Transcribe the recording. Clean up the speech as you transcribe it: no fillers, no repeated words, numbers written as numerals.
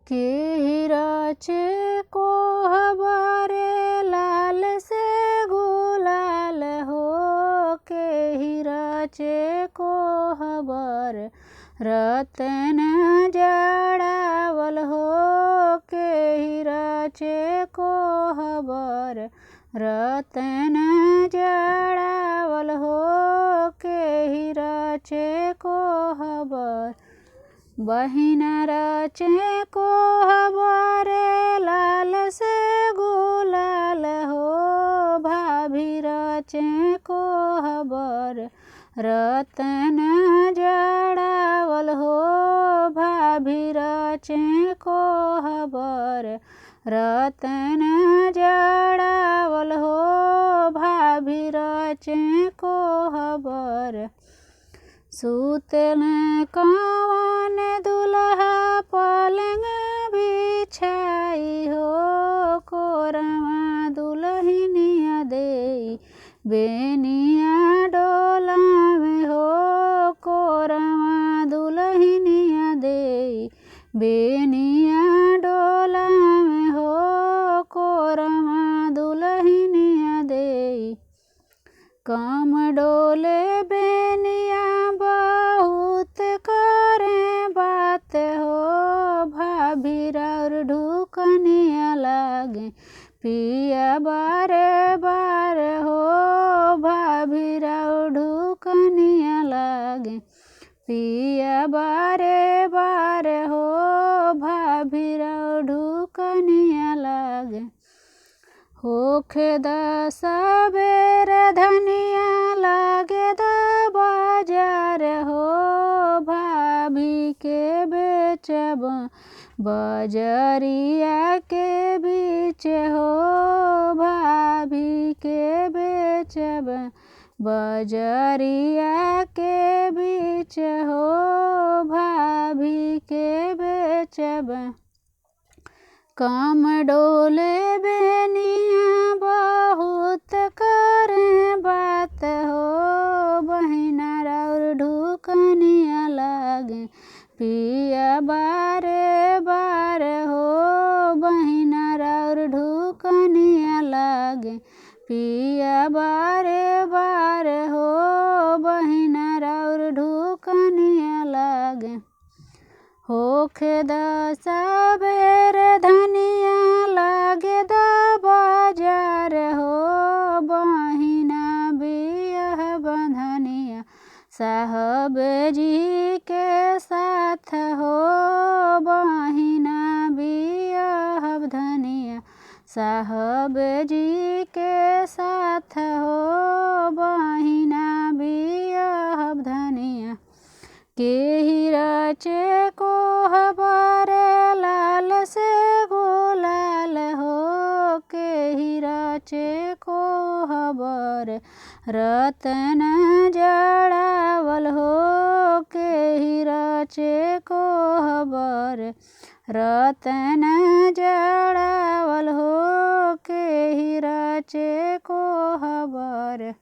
के हिराचे को हबारे लाल से गुलाल हो, के हिराचे को हबार रतन जड़ावल हो, के हिराचे को हबार रतन जड़ावल हो, के हिराचे को हबार बहिन रचे को हबारे लाल से गुलाल हो, भाभी रचे को हबार रतन जड़ावल हो, भाभी रचे को हबार रतन जड़ावल हो, भाभी रचे को हबार सूतल कवन दुल्हा पलंग बिछाई हो, कोरमा दुल्हनिया दे बेनिया डोला में हो, कोरमा दुल्हनिया दे बेनिया डोला में हो, कोरमा दुल्हनिया दे कम डोले बेनिया बहुत करे बात हो, भाभी और ढुकनिया लागे पिया बारे बार हो, भाभी और ढुकनिया लागे पिया बारे बार हो, भाभी और ढुकनिया लागे होखे द सबेर धनिया लागे द बाजार हो, भाभी के बेचब बजरिया के बीच हो, भाभी के बेचब बजरिया के बीच हो, भाभी के बेचब कम डोले बेनिया बहुत करे बात हो, बहिना और ढुकनिया लागे पिया बारे बार हो, बहिना और ढुकनिया लागे पिया बारे बार हो, बहिना और ढुकनिया लागे होखे द सबेर धनिया लागे द बाजार हो, बहिना बियाह बंधनिया साहब जी के साथ हो, बहिना बियाह धनिया साहब जी के साथ हो, बहिना बियाह धनिया के हिराचे को हबारे लाल से गुलाल हो, के हिराचे को हबार रतन जड़ावल हो, के हिराचे को हबार रतन जड़ावल हो, के हिराचे को हबार।